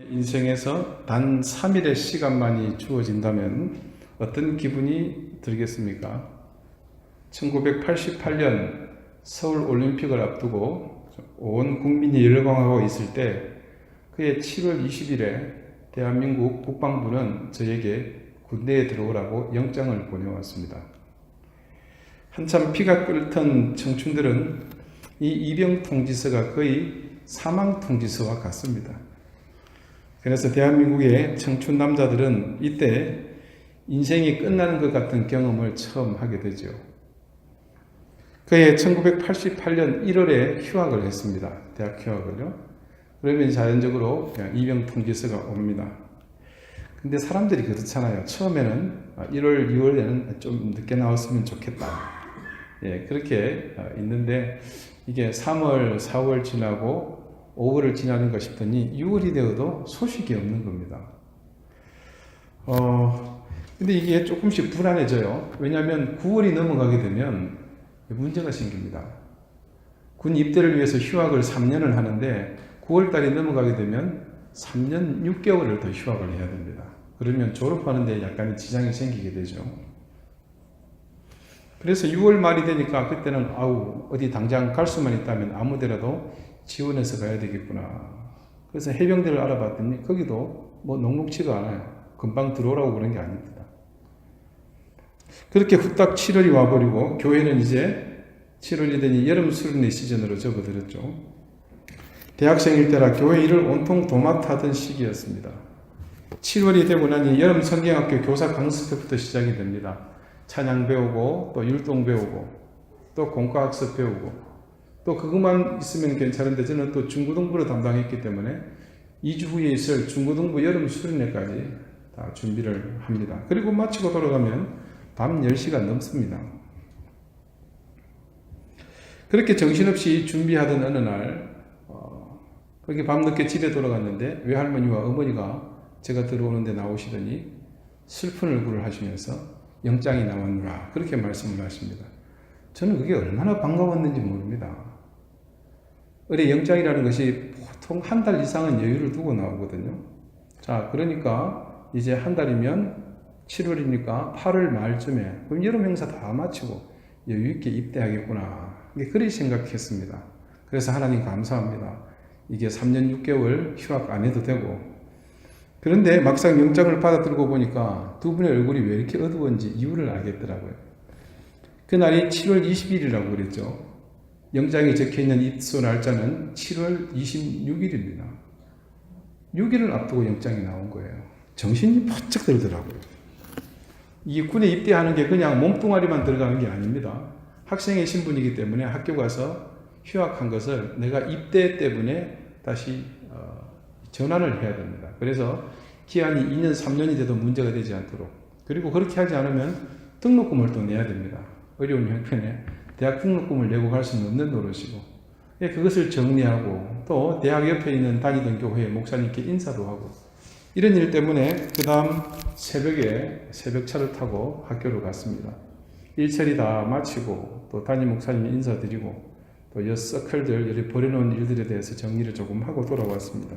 인생에서 단 3일의 시간만이 주어진다면 어떤 기분이 들겠습니까? 1988년 서울 올림픽을 앞두고 온 국민이 열광하고 있을 때 그해 7월 20일에 대한민국 국방부는 저에게 군대에 들어오라고 영장을 보내왔습니다. 한참 피가 끓던 청춘들은 이 입영 통지서가 거의 사망 통지서와 같습니다. 그래서 대한민국의 청춘 남자들은 이때 인생이 끝나는 것 같은 경험을 처음 하게 되죠. 그해 1988년 1월에 휴학을 했습니다. 대학 휴학을요. 그러면 자연적으로 입영 통지서가 옵니다. 근데 사람들이 그렇잖아요. 처음에는 1월, 2월에는 좀 늦게 나왔으면 좋겠다. 그렇게 있는데 이게 3월, 4월 지나고 5월을 지나는가 싶더니 6월이 되어도 소식이 없는 겁니다. 근데 이게 조금씩 불안해져요. 왜냐하면 9월이 넘어가게 되면 문제가 생깁니다. 군 입대를 위해서 휴학을 3년을 하는데 9월 달이 넘어가게 되면 3년 6개월을 더 휴학을 해야 됩니다. 그러면 졸업하는 데 약간의 지장이 생기게 되죠. 그래서 6월 말이 되니까 그때는 어디 당장 갈 수만 있다면 아무 데라도 지원해서 가야 되겠구나. 그래서 해병대를 알아봤더니 거기도 뭐 녹록치가 않아요. 금방 들어오라고 그런 게 아닙니다. 그렇게 후딱 7월이 와버리고 교회는 이제 7월이 되니 여름 수련회 시즌으로 접어들었죠. 대학생일 때라 교회 일을 온통 도맡아 하던 시기였습니다. 7월이 되고 나니 여름 성경학교 교사 강습회부터 시작이 됩니다. 찬양 배우고 또 율동 배우고 또 공과학습 배우고 또 그것만 있으면 괜찮은데 저는 또 중고등부를 담당했기 때문에 2주 후에 있을 중고등부 여름 수련회까지 다 준비를 합니다. 그리고 마치고 돌아가면 밤 10시가 넘습니다. 그렇게 정신없이 준비하던 어느 날 그렇게 밤늦게 집에 돌아갔는데 외할머니와 어머니가 제가 들어오는데 나오시더니 슬픈 얼굴을 하시면서 영장이 나왔노라 그렇게 말씀을 하십니다. 저는 그게 얼마나 반가웠는지 모릅니다. 의뢰 영장이라는 것이 보통 한 달 이상은 여유를 두고 나오거든요. 자, 그러니까 이제 한 달이면 7월이니까 8월 말쯤에 그럼 여름 행사 다 마치고 여유 있게 입대하겠구나. 그렇게 생각했습니다. 그래서 하나님 감사합니다. 이게 3년 6개월 휴학 안 해도 되고 그런데 막상 영장을 받아들고 보니까 두 분의 얼굴이 왜 이렇게 어두운지 이유를 알겠더라고요. 그날이 7월 20일이라고 그랬죠. 영장에 적혀있는 입소 날짜는 7월 26일입니다. 6일을 앞두고 영장이 나온 거예요. 정신이 번쩍 들더라고요. 이게 군에 입대하는 게 그냥 몸뚱아리만 들어가는 게 아닙니다. 학생의 신분이기 때문에 학교 가서 휴학한 것을 내가 입대 때문에 다시 전환을 해야 됩니다. 그래서 기한이 2년, 3년이 돼도 문제가 되지 않도록 그리고 그렇게 하지 않으면 등록금을 또 내야 됩니다. 어려운 형편에 대학 등록금을 내고 갈 수는 없는 노릇이고 그것을 정리하고 또 대학 옆에 있는 다니던 교회 목사님께 인사도 하고 이런 일 때문에 그 다음 새벽에 새벽차를 타고 학교를 갔습니다. 일처리 다 마치고 또 담임 목사님 인사드리고 또 서클들 여기 버려놓은 일들에 대해서 정리를 조금 하고 돌아왔습니다.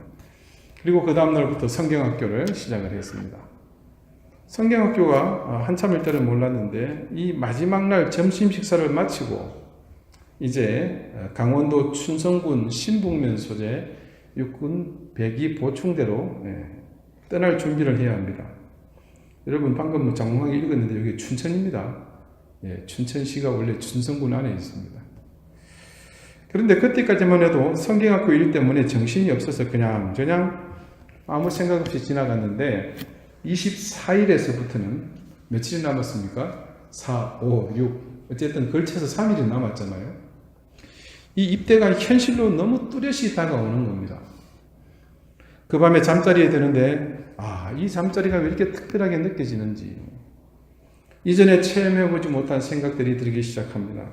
그리고 그 다음날부터 성경학교를 시작을 했습니다. 성경학교가 한참일 때는 몰랐는데 이 마지막 날 점심 식사를 마치고 이제 강원도 춘성군 신북면 소재 육군 배기 보충대로 떠날 준비를 해야 합니다. 여러분 방금 장황하게 읽었는데 여기 춘천입니다. 춘천시가 원래 춘성군 안에 있습니다. 그런데 그때까지만 해도 성경학교 일 때문에 정신이 없어서 그냥 아무 생각 없이 지나갔는데 24일에서부터는 며칠이 남았습니까? 4, 5, 6 어쨌든 걸쳐서 3일이 남았잖아요. 이 입대가 현실로 너무 뚜렷이 다가오는 겁니다. 그 밤에 잠자리에 드는데 이 잠자리가 왜 이렇게 특별하게 느껴지는지 이전에 체험해보지 못한 생각들이 들기 시작합니다.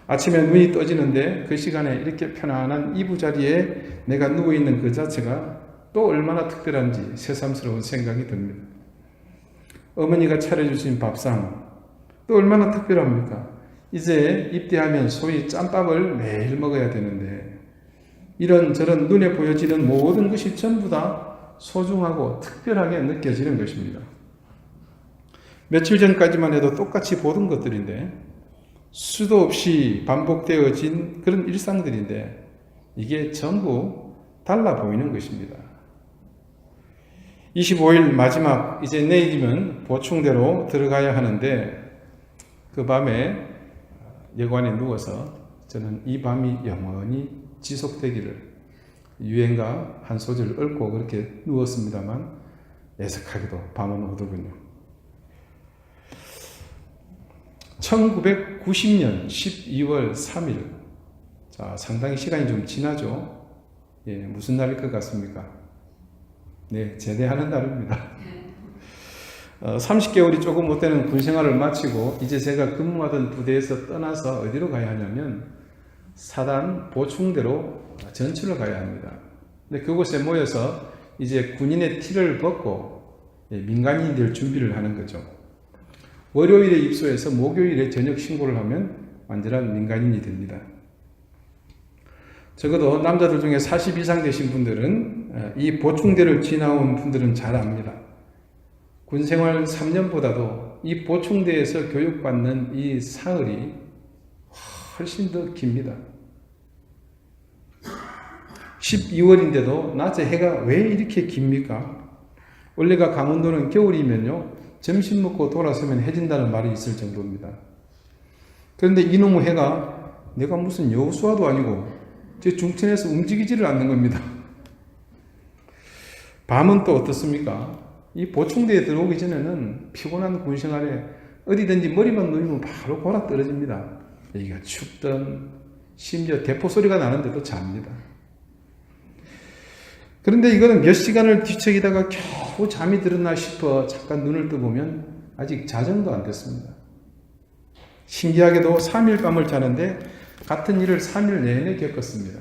아침에 눈이 떠지는데 그 시간에 이렇게 편안한 이부자리에 내가 누워있는 그 자체가 또 얼마나 특별한지 새삼스러운 생각이 듭니다. 어머니가 차려주신 밥상 또 얼마나 특별합니까? 이제 입대하면 소위 짬밥을 매일 먹어야 되는데 이런저런 눈에 보여지는 모든 것이 전부 다 소중하고 특별하게 느껴지는 것입니다. 며칠 전까지만 해도 똑같이 보던 것들인데 수도 없이 반복되어진 그런 일상들인데 이게 전부 달라 보이는 것입니다. 25일 마지막 이제 내일이면 보충대로 들어가야 하는데 그 밤에 여관에 누워서 저는 이 밤이 영원히 지속되기를 유행가 한 소절을 읊고 그렇게 누웠습니다만 애석하게도 밤은 오더군요. 1990년 12월 3일. 자, 상당히 시간이 좀 지나죠. 예, 무슨 날일 것 같습니까? 네, 제대하는 날입니다. 30개월이 조금 못 되는 군 생활을 마치고 이제 제가 근무하던 부대에서 떠나서 어디로 가야 하냐면 사단 보충대로 전출을 가야 합니다. 근데 그곳에 모여서 이제 군인의 티를 벗고 민간인이 될 준비를 하는 거죠. 월요일에 입소해서 목요일에 저녁 신고를 하면 완전한 민간인이 됩니다. 적어도 남자들 중에 40 이상 되신 분들은 이 보충대를 지나온 분들은 잘 압니다. 군생활 3년보다도 이 보충대에서 교육받는 이 사흘이 훨씬 더 깁니다. 12월인데도 낮에 해가 왜 이렇게 깁니까? 원래가 강원도는 겨울이면요 점심 먹고 돌아서면 해진다는 말이 있을 정도입니다. 그런데 이놈의 해가 내가 무슨 여수와도 아니고 제 중천에서 움직이지를 않는 겁니다. 밤은 또 어떻습니까? 이 보충대에 들어오기 전에는 피곤한 군생활에 어디든지 머리만 누이면 바로 골아 떨어집니다. 여기가 춥던 심지어 대포 소리가 나는데도 잡니다. 그런데 이거는 몇 시간을 뒤척이다가 겨우 잠이 들었나 싶어 잠깐 눈을 떠보면 아직 자정도 안 됐습니다. 신기하게도 3일 밤을 자는데 같은 일을 3일 내내 겪었습니다.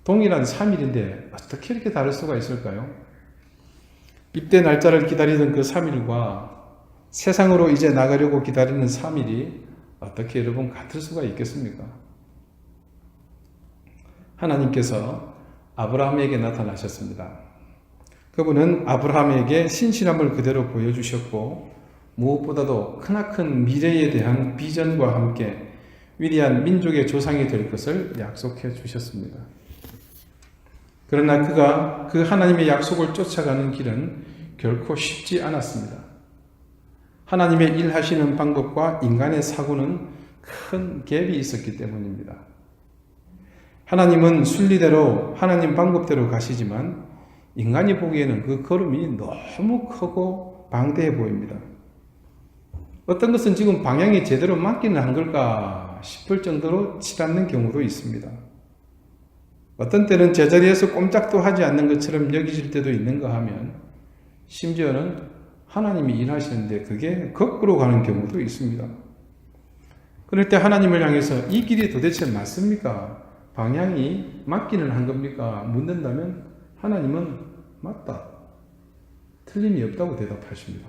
동일한 3일인데 어떻게 이렇게 다를 수가 있을까요? 입대 날짜를 기다리던 그 3일과 세상으로 이제 나가려고 기다리는 3일이 어떻게 여러분 같을 수가 있겠습니까? 하나님께서 아브라함에게 나타나셨습니다. 그분은 아브라함에게 신실함을 그대로 보여주셨고 무엇보다도 크나큰 미래에 대한 비전과 함께 위대한 민족의 조상이 될 것을 약속해 주셨습니다. 그러나 그가 그 하나님의 약속을 쫓아가는 길은 결코 쉽지 않았습니다. 하나님의 일하시는 방법과 인간의 사고는 큰 갭이 있었기 때문입니다. 하나님은 순리대로 하나님 방법대로 가시지만 인간이 보기에는 그 걸음이 너무 크고 방대해 보입니다. 어떤 것은 지금 방향이 제대로 맞기는 한 걸까 싶을 정도로 치닫는 경우도 있습니다. 어떤 때는 제자리에서 꼼짝도 하지 않는 것처럼 여기질 때도 있는가 하면 심지어는 하나님이 일하시는데 그게 거꾸로 가는 경우도 있습니다. 그럴 때 하나님을 향해서 이 길이 도대체 맞습니까? 방향이 맞기는 한 겁니까? 묻는다면 하나님은 맞다. 틀림이 없다고 대답하십니다.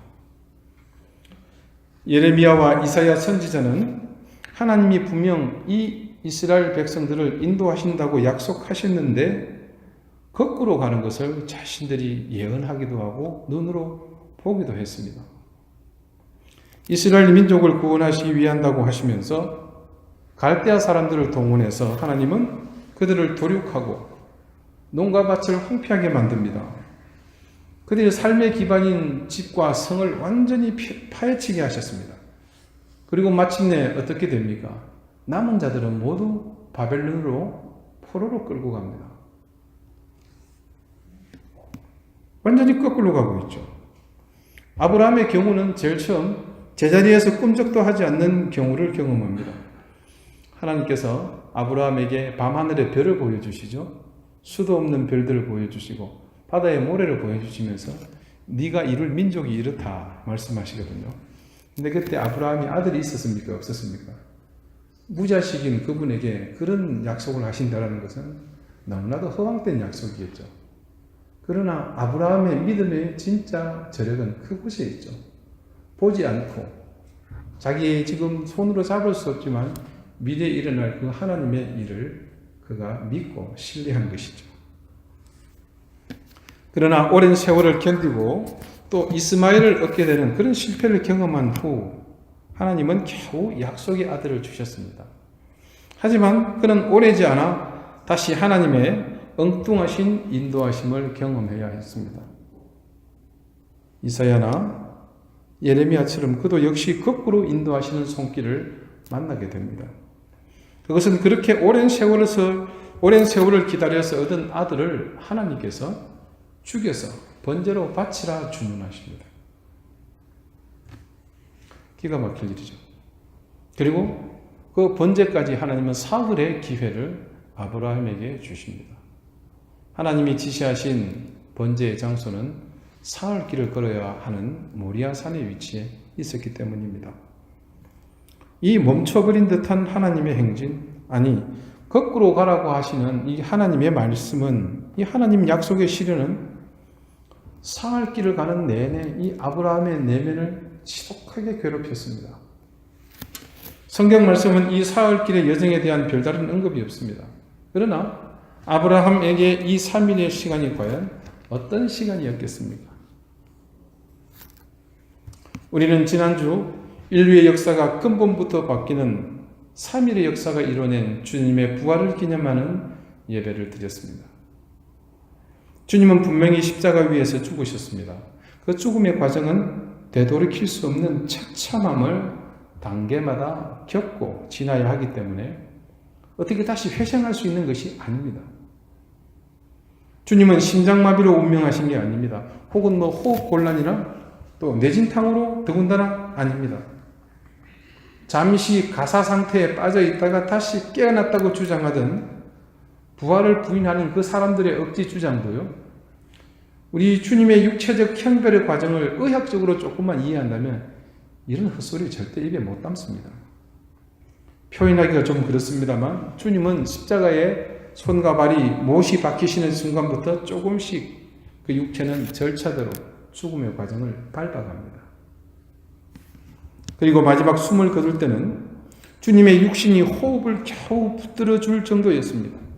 예레미야와 이사야 선지자는 하나님이 분명 이 이스라엘 백성들을 인도하신다고 약속하셨는데 거꾸로 가는 것을 자신들이 예언하기도 하고 눈으로 보기도 했습니다. 이스라엘 민족을 구원하시기 위한다고 하시면서 갈대아 사람들을 동원해서 하나님은 그들을 도륙하고 농가밭을 황폐하게 만듭니다. 그들의 삶의 기반인 집과 성을 완전히 파헤치게 하셨습니다. 그리고 마침내 어떻게 됩니까? 남은 자들은 모두 바벨론으로 포로로 끌고 갑니다. 완전히 거꾸로 가고 있죠. 아브라함의 경우는 제일 처음 제자리에서 꿈쩍도 하지 않는 경우를 경험합니다. 하나님께서 아브라함에게 밤하늘의 별을 보여주시죠. 수도 없는 별들을 보여주시고 바다의 모래를 보여주시면서 네가 이룰 민족이 이렇다 말씀하시거든요. 근데 그때 아브라함이 아들이 있었습니까? 없었습니까? 무자식인 그분에게 그런 약속을 하신다는 것은 너무나도 허황된 약속이겠죠. 그러나 아브라함의 믿음의 진짜 저력은 그곳에 있죠. 보지 않고 자기 지금 손으로 잡을 수 없지만 미래에 일어날 그 하나님의 일을 그가 믿고 신뢰한 것이죠. 그러나 오랜 세월을 견디고 또 이스마엘을 얻게 되는 그런 실패를 경험한 후 하나님은 겨우 약속의 아들을 주셨습니다. 하지만 그는 오래지 않아 다시 하나님의 엉뚱하신 인도하심을 경험해야 했습니다. 이사야나 예레미야처럼 그도 역시 거꾸로 인도하시는 손길을 만나게 됩니다. 그것은 그렇게 오랜 세월을 기다려서 얻은 아들을 하나님께서 죽여서 번제로 바치라 주문하십니다. 기가 막힐 일이죠. 그리고 그 번제까지 하나님은 사흘의 기회를 아브라함에게 주십니다. 하나님이 지시하신 번제의 장소는 사흘 길을 걸어야 하는 모리아 산에 위치해 있었기 때문입니다. 이 멈춰버린 듯한 하나님의 행진, 아니 거꾸로 가라고 하시는 이 하나님의 말씀은, 이 하나님 약속의 시련은 사흘 길을 가는 내내 이 아브라함의 내면을 지독하게 괴롭혔습니다. 성경 말씀은 이 사흘 길의 여정에 대한 별다른 언급이 없습니다. 그러나 아브라함에게 이 3일의 시간이 과연 어떤 시간이었겠습니까? 우리는 지난주 인류의 역사가 근본부터 바뀌는 3일의 역사가 이뤄낸 주님의 부활을 기념하는 예배를 드렸습니다. 주님은 분명히 십자가 위에서 죽으셨습니다. 그 죽음의 과정은 되돌이킬 수 없는 처참함을 단계마다 겪고 지나야 하기 때문에 어떻게 다시 회생할 수 있는 것이 아닙니다. 주님은 심장마비로 운명하신 게 아닙니다. 혹은 호흡 곤란이나 또 뇌진탕으로 더군다나 아닙니다. 잠시 가사 상태에 빠져 있다가 다시 깨어났다고 주장하던 부활을 부인하는 그 사람들의 억지 주장도요, 우리 주님의 육체적 형별의 과정을 의학적으로 조금만 이해한다면 이런 헛소리 절대 입에 못 담습니다. 표현하기가 좀 그렇습니다만 주님은 십자가에 손과 발이 못이 박히시는 순간부터 조금씩 그 육체는 절차대로 죽음의 과정을 밟아갑니다. 그리고 마지막 숨을 거둘 때는 주님의 육신이 호흡을 겨우 붙들어 줄 정도였습니다.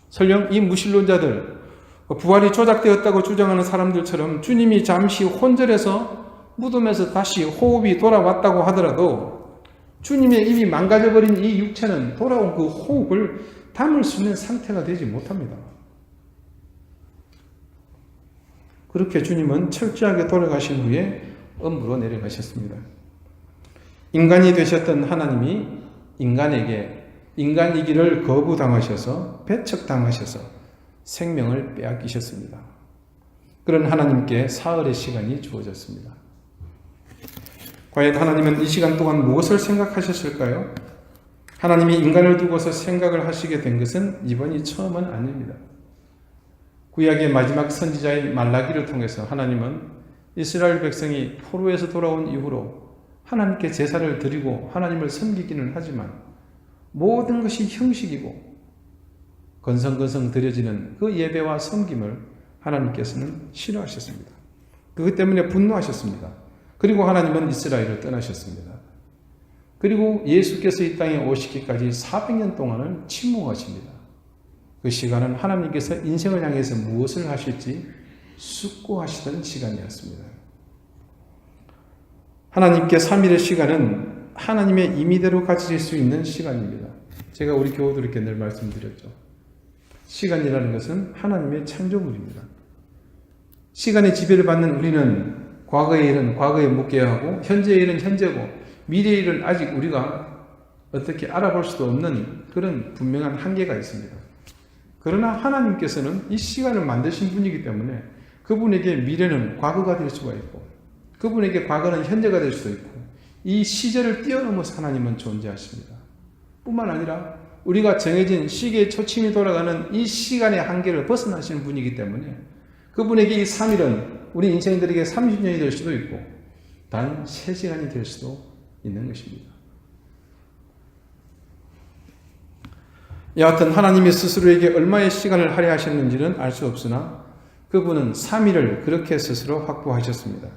설령 이 무신론자들, 부활이 조작되었다고 주장하는 사람들처럼 주님이 잠시 혼절해서 무덤에서 다시 호흡이 돌아왔다고 하더라도 주님의 이미 망가져버린 이 육체는 돌아온 그 호흡을 담을 수 있는 상태가 되지 못합니다. 그렇게 주님은 철저하게 돌아가신 후에 엄부로 내려가셨습니다. 인간이 되셨던 하나님이 인간에게 인간이기를 거부당하셔서 배척당하셔서 생명을 빼앗기셨습니다. 그런 하나님께 사흘의 시간이 주어졌습니다. 과연 하나님은 이 시간 동안 무엇을 생각하셨을까요? 하나님이 인간을 두고서 생각을 하시게 된 것은 이번이 처음은 아닙니다. 구약의 마지막 선지자인 말라기를 통해서 하나님은 이스라엘 백성이 포로에서 돌아온 이후로 하나님께 제사를 드리고 하나님을 섬기기는 하지만 모든 것이 형식이고 건성건성 드려지는 그 예배와 섬김을 하나님께서는 싫어하셨습니다. 그것 때문에 분노하셨습니다. 그리고 하나님은 이스라엘을 떠나셨습니다. 그리고 예수께서 이 땅에 오시기까지 400년 동안을 침묵하십니다. 그 시간은 하나님께서 인생을 향해서 무엇을 하실지 숙고하시던 시간이었습니다. 하나님께 3일의 시간은 하나님의 임의대로 가지실 수 있는 시간입니다. 제가 우리 교우들에게 늘 말씀드렸죠. 시간이라는 것은 하나님의 창조물입니다. 시간의 지배를 받는 우리는 과거의 일은 과거에 묻게야 하고 현재의 일은 현재고 미래의 일은 아직 우리가 어떻게 알아볼 수도 없는 그런 분명한 한계가 있습니다. 그러나 하나님께서는 이 시간을 만드신 분이기 때문에 그분에게 미래는 과거가 될 수가 있고 그분에게 과거는 현재가 될 수도 있고 이 시절을 뛰어넘어서 하나님은 존재하십니다. 뿐만 아니라 우리가 정해진 시계의 초침이 돌아가는 이 시간의 한계를 벗어나시는 분이기 때문에 그분에게 이 3일은 우리 인생들에게 30년이 될 수도 있고 단 3시간이 될 수도 있는 것입니다. 여하튼 하나님이 스스로에게 얼마의 시간을 할애하셨는지는 알 수 없으나 그분은 3일을 그렇게 스스로 확보하셨습니다.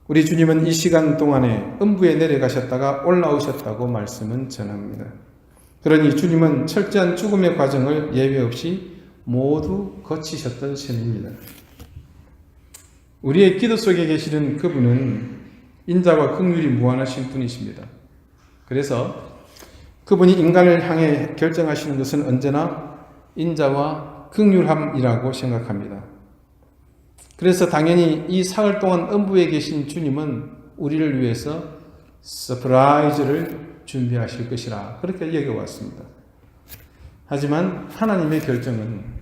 우리 주님은 이 시간 동안에 음부에 내려가셨다가 올라오셨다고 말씀은 전합니다. 그러니 주님은 철저한 죽음의 과정을 예외 없이 모두 거치셨던 셈입니다. 우리의 기도 속에 계시는 그분은 인자와 긍휼이 무한하신 분이십니다. 그래서 그분이 인간을 향해 결정하시는 것은 언제나 인자와 긍휼함이라고 생각합니다. 그래서 당연히 이 사흘 동안 음부에 계신 주님은 우리를 위해서 서프라이즈를 준비하실 것이라 그렇게 여겨왔습니다. 하지만 하나님의 결정은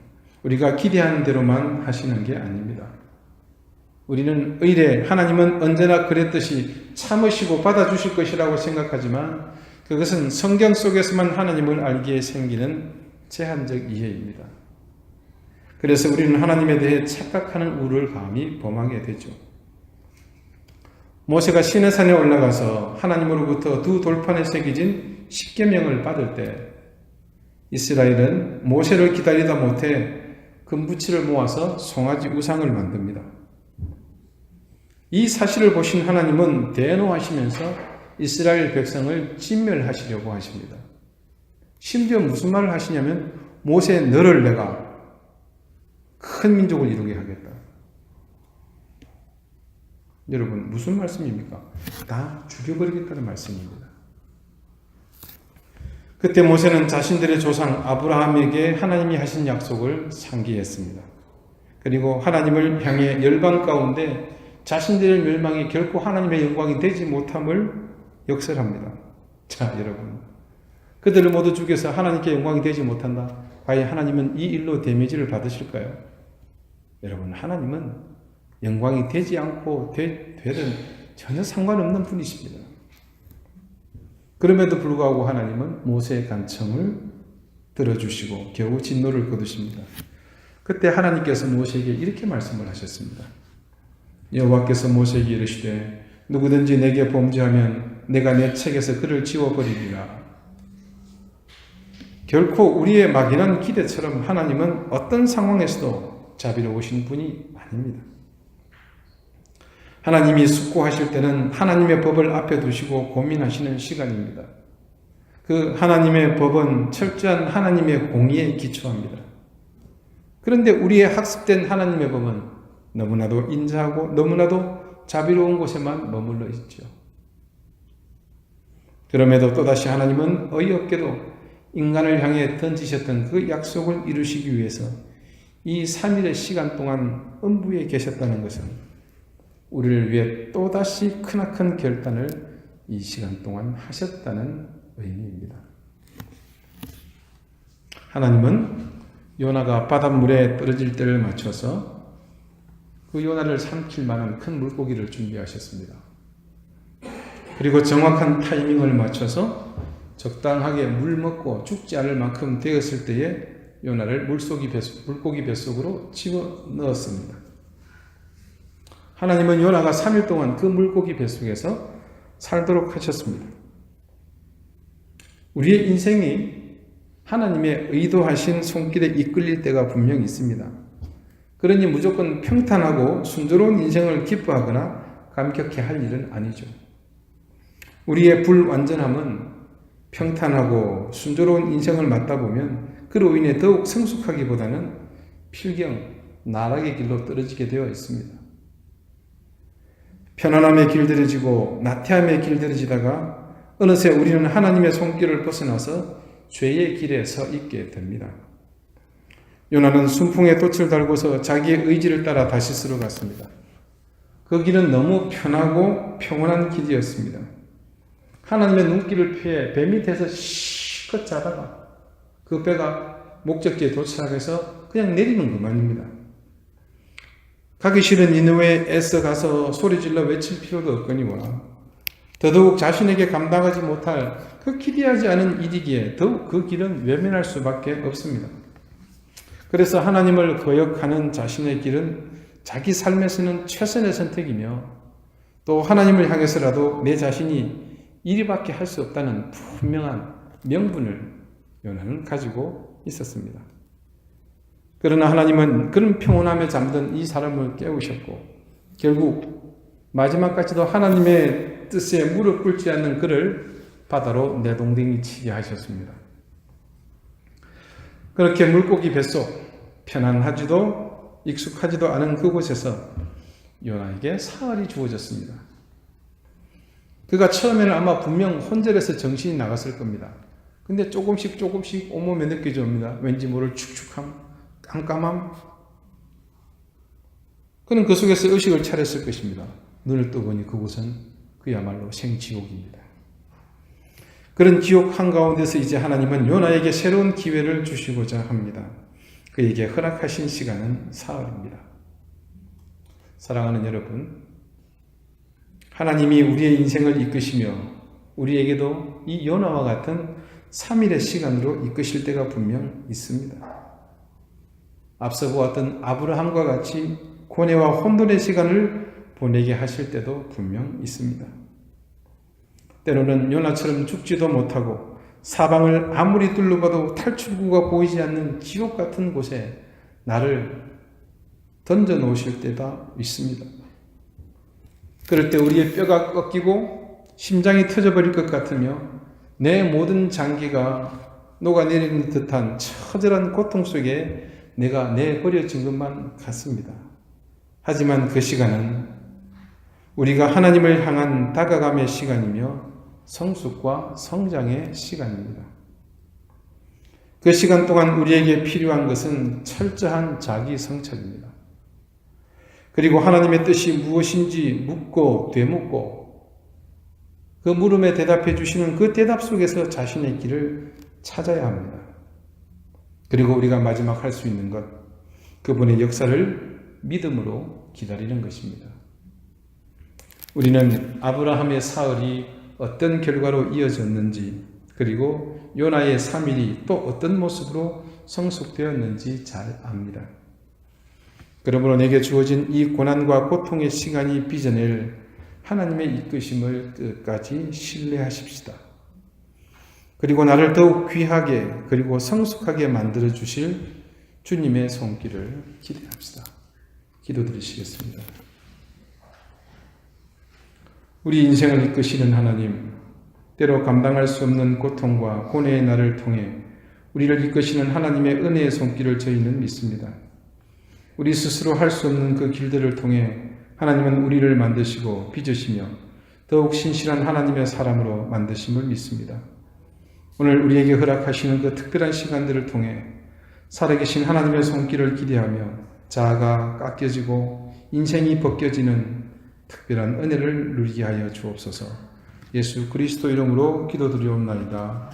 우리가 기대하는 대로만 하시는 게 아닙니다. 우리는 의례 하나님은 언제나 그랬듯이 참으시고 받아주실 것이라고 생각하지만 그것은 성경 속에서만 하나님을 알기에 생기는 제한적 이해입니다. 그래서 우리는 하나님에 대해 착각하는 우를 감히 범하게 되죠. 모세가 시내산에 올라가서 하나님으로부터 두 돌판에 새겨진 십계명을 받을 때 이스라엘은 모세를 기다리다 못해 금부치를 모아서 송아지 우상을 만듭니다. 이 사실을 보신 하나님은 대노하시면서 이스라엘 백성을 진멸하시려고 하십니다. 심지어 무슨 말을 하시냐면 모세 너를 내가 큰 민족을 이루게 하겠다. 여러분 무슨 말씀입니까? 다 죽여버리겠다는 말씀입니다. 그때 모세는 자신들의 조상 아브라함에게 하나님이 하신 약속을 상기했습니다. 그리고 하나님을 향해 열방 가운데 자신들의 멸망이 결코 하나님의 영광이 되지 못함을 역설합니다. 자, 여러분. 그들을 모두 죽여서 하나님께 영광이 되지 못한다. 과연 하나님은 이 일로 데미지를 받으실까요? 여러분, 하나님은 영광이 되지 않고 되든 전혀 상관없는 분이십니다. 그럼에도 불구하고 하나님은 모세의 간청을 들어주시고 겨우 진노를 거두십니다. 그때 하나님께서 모세에게 이렇게 말씀을 하셨습니다. 여호와께서 모세에게 이르시되 누구든지 내게 범죄하면 내가 내 책에서 그를 지워버리리라. 결코 우리의 막연한 기대처럼 하나님은 어떤 상황에서도 자비로우신 분이 아닙니다. 하나님이 숙고하실 때는 하나님의 법을 앞에 두시고 고민하시는 시간입니다. 그 하나님의 법은 철저한 하나님의 공의에 기초합니다. 그런데 우리의 학습된 하나님의 법은 너무나도 인자하고 너무나도 자비로운 곳에만 머물러 있죠. 그럼에도 또다시 하나님은 어이없게도 인간을 향해 던지셨던 그 약속을 이루시기 위해서 이 3일의 시간 동안 음부에 계셨다는 것은 우리를 위해 또다시 크나큰 결단을 이 시간 동안 하셨다는 의미입니다. 하나님은 요나가 바닷물에 떨어질 때를 맞춰서 그 요나를 삼킬 만한 큰 물고기를 준비하셨습니다. 그리고 정확한 타이밍을 맞춰서 적당하게 물 먹고 죽지 않을 만큼 되었을 때에 요나를 물고기 뱃속으로 집어넣었습니다. 하나님은 요나가 3일 동안 그 물고기 뱃속에서 살도록 하셨습니다. 우리의 인생이 하나님의 의도하신 손길에 이끌릴 때가 분명히 있습니다. 그러니 무조건 평탄하고 순조로운 인생을 기뻐하거나 감격해 할 일은 아니죠. 우리의 불완전함은 평탄하고 순조로운 인생을 맞다 보면 그로 인해 더욱 성숙하기보다는 필경, 나락의 길로 떨어지게 되어 있습니다. 편안함에 길들여지고 나태함에 길들여지다가 어느새 우리는 하나님의 손길을 벗어나서 죄의 길에 서 있게 됩니다. 요나는 순풍에 돛을 달고서 자기의 의지를 따라 다시스로 갔습니다. 그 길은 너무 편하고 평온한 길이었습니다. 하나님의 눈길을 피해 배 밑에서 실컷 자다가 그 배가 목적지에 도착해서 그냥 내리는 것만입니다. 가기 싫은 니느웨에 애써 가서 소리질러 외칠 필요도 없거니와 더더욱 자신에게 감당하지 못할 그 기대하지 않은 일이기에 더욱 그 길은 외면할 수밖에 없습니다. 그래서 하나님을 거역하는 자신의 길은 자기 삶에서는 최선의 선택이며 또 하나님을 향해서라도 내 자신이 이리밖에 할 수 없다는 분명한 명분을 요나는 가지고 있었습니다. 그러나 하나님은 그런 평온함에 잠든 이 사람을 깨우셨고 결국 마지막까지도 하나님의 뜻에 무릎 꿇지 않는 그를 바다로 내동댕이 치게 하셨습니다. 그렇게 물고기 뱃속 편안하지도 익숙하지도 않은 그곳에서 요나에게 사활이 주어졌습니다. 그가 처음에는 아마 분명 혼절해서 정신이 나갔을 겁니다. 근데 조금씩 온몸에 느껴집니다. 왠지 모를 축축함, 깜깜함. 그는 그 속에서 의식을 차렸을 것입니다. 눈을 떠보니 그곳은 그야말로 생지옥입니다. 그런 지옥 한가운데서 이제 하나님은 요나에게 새로운 기회를 주시고자 합니다. 그에게 허락하신 시간은 사흘입니다. 사랑하는 여러분, 하나님이 우리의 인생을 이끄시며 우리에게도 이 요나와 같은 3일의 시간으로 이끄실 때가 분명 있습니다. 앞서 보았던 아브라함과 같이 고뇌와 혼돈의 시간을 보내게 하실 때도 분명 있습니다. 때로는 요나처럼 죽지도 못하고 사방을 아무리 둘러봐도 탈출구가 보이지 않는 지옥 같은 곳에 나를 던져 놓으실 때가 있습니다. 그럴 때 우리의 뼈가 꺾이고 심장이 터져버릴 것 같으며 내 모든 장기가 녹아내리는 듯한 처절한 고통 속에 내가 내버려진 것만 같습니다. 하지만 그 시간은 우리가 하나님을 향한 다가감의 시간이며 성숙과 성장의 시간입니다. 그 시간 동안 우리에게 필요한 것은 철저한 자기 성찰입니다. 그리고 하나님의 뜻이 무엇인지 묻고 되묻고 그 물음에 대답해 주시는 그 대답 속에서 자신의 길을 찾아야 합니다. 그리고 우리가 마지막 할 수 있는 것, 그분의 역사를 믿음으로 기다리는 것입니다. 우리는 아브라함의 사흘이 어떤 결과로 이어졌는지, 그리고 요나의 3일이 또 어떤 모습으로 성숙되었는지 잘 압니다. 그러므로 내게 주어진 이 고난과 고통의 시간이 빚어낼 하나님의 이끄심을 끝까지 신뢰하십시다. 그리고 나를 더욱 귀하게 그리고 성숙하게 만들어 주실 주님의 손길을 기대합시다. 기도드리시겠습니다. 우리 인생을 이끄시는 하나님, 때로 감당할 수 없는 고통과 고뇌의 날을 통해 우리를 이끄시는 하나님의 은혜의 손길을 저희는 믿습니다. 우리 스스로 할 수 없는 그 길들을 통해 하나님은 우리를 만드시고 빚으시며 더욱 신실한 하나님의 사람으로 만드심을 믿습니다. 오늘 우리에게 허락하시는 그 특별한 시간들을 통해 살아계신 하나님의 손길을 기대하며 자아가 깎여지고 인생이 벗겨지는 특별한 은혜를 누리게 하여 주옵소서. 예수 그리스도 이름으로 기도드리옵나이다.